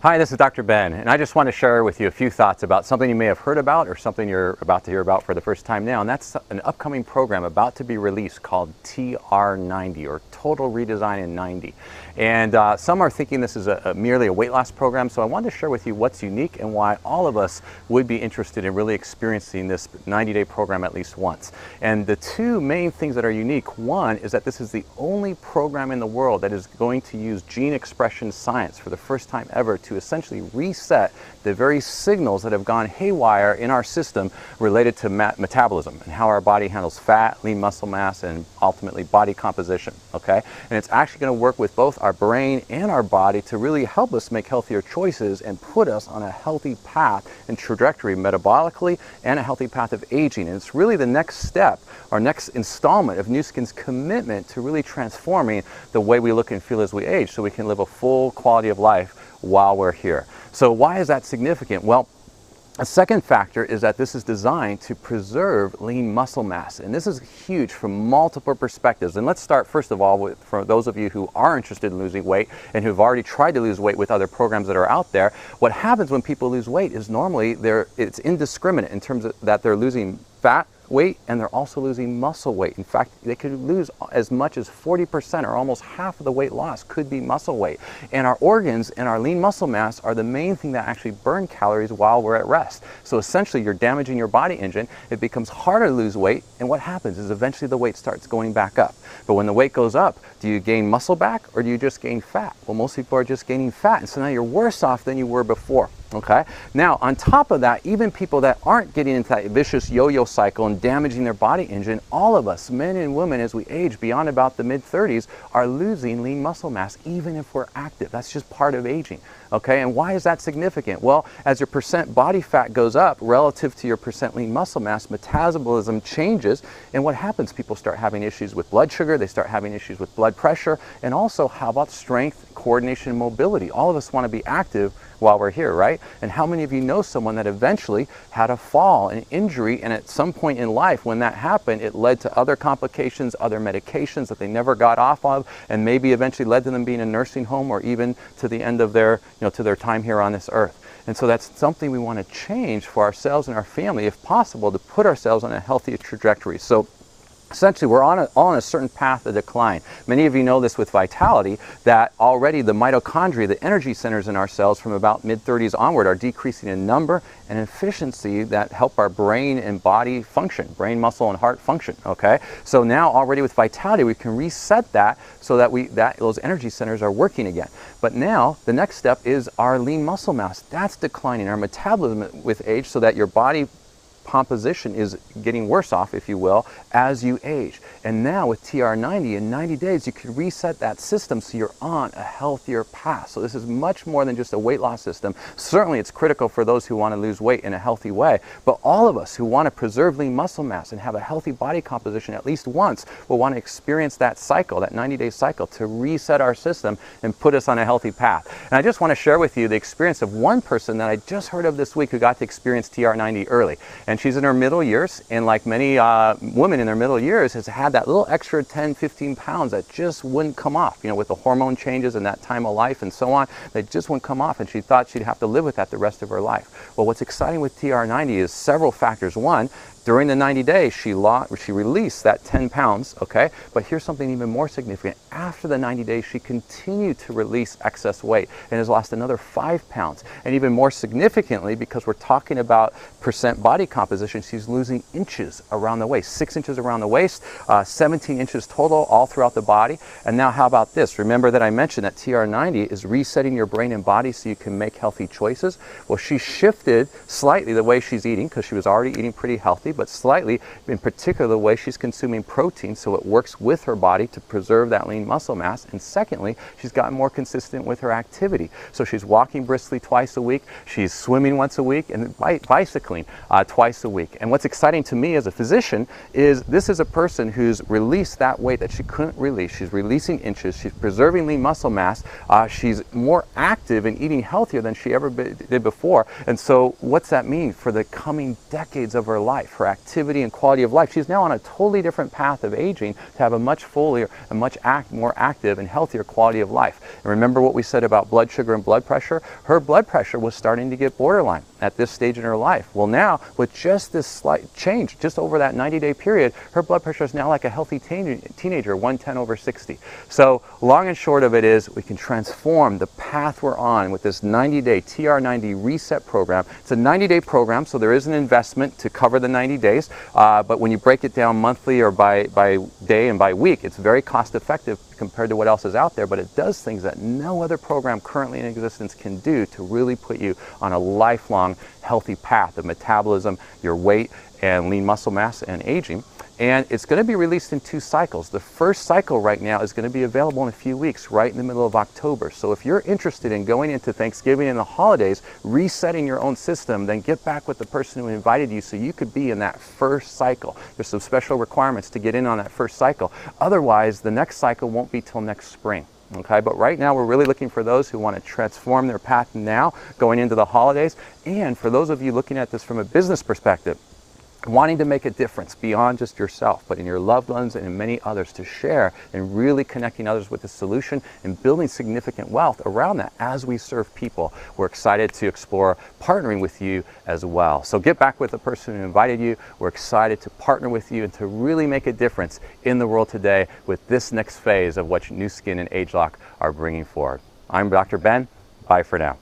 Hi, this is Dr. Ben, and I just want to share with you a few thoughts about something you may have heard about or something you're about to hear about for the first time now, and that's an upcoming program about to be released called TR90, or Total Redesign in 90. And some are thinking this is merely a weight loss program, so I wanted to share with you what's unique and why all of us would be interested in really experiencing this 90-day program at least once. And the two main things that are unique, one is that this is the only program in the world that is going to use gene expression science for the first time ever to essentially reset the very signals that have gone haywire in our system related to metabolism and how our body handles fat, lean muscle mass, and ultimately body composition, okay? And it's actually going to work with both our brain and our body to really help us make healthier choices and put us on a healthy path and trajectory metabolically and a healthy path of aging. And it's really the next step, our next installment of Nu Skin's commitment to really transforming the way we look and feel as we age so we can live a full quality of life while we're here. So why is that significant? Well, a second factor is that this is designed to preserve lean muscle mass, and this is huge from multiple perspectives. And let's start first of all with, for those of you who are interested in losing weight and who've already tried to lose weight with other programs that are out there, what happens when people lose weight is normally it's indiscriminate in terms of that they're losing fat weight and they're also losing muscle weight. In fact, they could lose as much as 40%, or almost half of the weight loss could be muscle weight. And our organs and our lean muscle mass are the main thing that actually burn calories while we're at rest. So essentially you're damaging your body engine, it becomes harder to lose weight, and what happens is eventually the weight starts going back up. But when the weight goes up, do you gain muscle back or do you just gain fat? Well, most people are just gaining fat, and so now you're worse off than you were before. Okay. Now, on top of that, even people that aren't getting into that vicious yo-yo cycle and damaging their body engine, all of us, men and women, as we age beyond about the mid-30s, are losing lean muscle mass, even if we're active. That's just part of aging. Okay, and why is that significant? Well, as your percent body fat goes up relative to your percent lean muscle mass, metabolism changes, and what happens? People start having issues with blood sugar, they start having issues with blood pressure, and also, how about strength, coordination, and mobility? All of us want to be active while we're here, right? And how many of you know someone that eventually had a fall, an injury, and at some point in life when that happened, it led to other complications, other medications that they never got off of, and maybe eventually led to them being in a nursing home or even to the end of their, to their time here on this earth. And so that's something we want to change for ourselves and our family, if possible, to put ourselves on a healthy trajectory. So essentially, we're all on a certain path of decline. Many of you know this with vitality, that already the mitochondria, the energy centers in our cells from about mid-30s onward, are decreasing in number and efficiency that help our brain and body function, brain, muscle, and heart function, okay? So now already with vitality, we can reset that so that those energy centers are working again. But now the next step is our lean muscle mass. That's declining, our metabolism with age, so that your body composition is getting worse off, if you will, as you age. And now with TR90, in 90 days, you can reset that system so you're on a healthier path. So this is much more than just a weight loss system. Certainly it's critical for those who want to lose weight in a healthy way, but all of us who want to preserve lean muscle mass and have a healthy body composition at least once will want to experience that cycle, that 90-day cycle, to reset our system and put us on a healthy path. And I just want to share with you the experience of one person that I just heard of this week who got to experience TR90 early. And she's in her middle years, and like many women in their middle years, has had that little extra 10, 15 pounds that just wouldn't come off, with the hormone changes and that time of life and so on, that just wouldn't come off, and she thought she'd have to live with that the rest of her life. Well, what's exciting with TR90 is several factors. One, during the 90 days, she released that 10 pounds, okay? But here's something even more significant. After the 90 days, she continued to release excess weight and has lost another 5 pounds. And even more significantly, because we're talking about percent body composition, she's losing inches around the waist, 6 inches around the waist, 17 inches total all throughout the body. And now how about this? Remember that I mentioned that TR90 is resetting your brain and body so you can make healthy choices. Well, she shifted slightly the way she's eating, because she was already eating pretty healthy, but slightly, in particular, the way she's consuming protein, so it works with her body to preserve that lean muscle mass. And secondly, she's gotten more consistent with her activity. So she's walking briskly twice a week, she's swimming once a week, and bicycling twice a week. And what's exciting to me as a physician is this is a person who's released that weight that she couldn't release. She's releasing inches, she's preserving lean muscle mass, she's more active and eating healthier than she ever did before. And so what's that mean for the coming decades of her life? her activity and quality of life. She's now on a totally different path of aging to have a much fuller and much more active and healthier quality of life. And remember what we said about blood sugar and blood pressure? Her blood pressure was starting to get borderline at this stage in her life. Well, now with just this slight change, just over that 90-day period, her blood pressure is now like a healthy teenager, 110/60. So long and short of it is we can transform the path we're on with this 90-day TR90 reset program. It's a 90-day program, so there is an investment to cover the 90 days, but when you break it down monthly or by day and by week, it's very cost effective compared to what else is out there, but it does things that no other program currently in existence can do to really put you on a lifelong healthy path of metabolism, your weight, and lean muscle mass and aging. And it's going to be released in 2 cycles. The first cycle right now is going to be available in a few weeks, right in the middle of October. So if you're interested in going into Thanksgiving and the holidays, resetting your own system, then get back with the person who invited you so you could be in that first cycle. There's some special requirements to get in on that first cycle. Otherwise, the next cycle won't be till next spring. Okay, but right now we're really looking for those who want to transform their path now going into the holidays, and for those of you looking at this from a business perspective, wanting to make a difference beyond just yourself, but in your loved ones and in many others, to share and really connecting others with the solution and building significant wealth around that as we serve people. We're excited to explore partnering with you as well. So get back with the person who invited you. We're excited to partner with you and to really make a difference in the world today with this next phase of what Nu Skin and ageLOC are bringing forward. I'm Dr. Ben. Bye for now.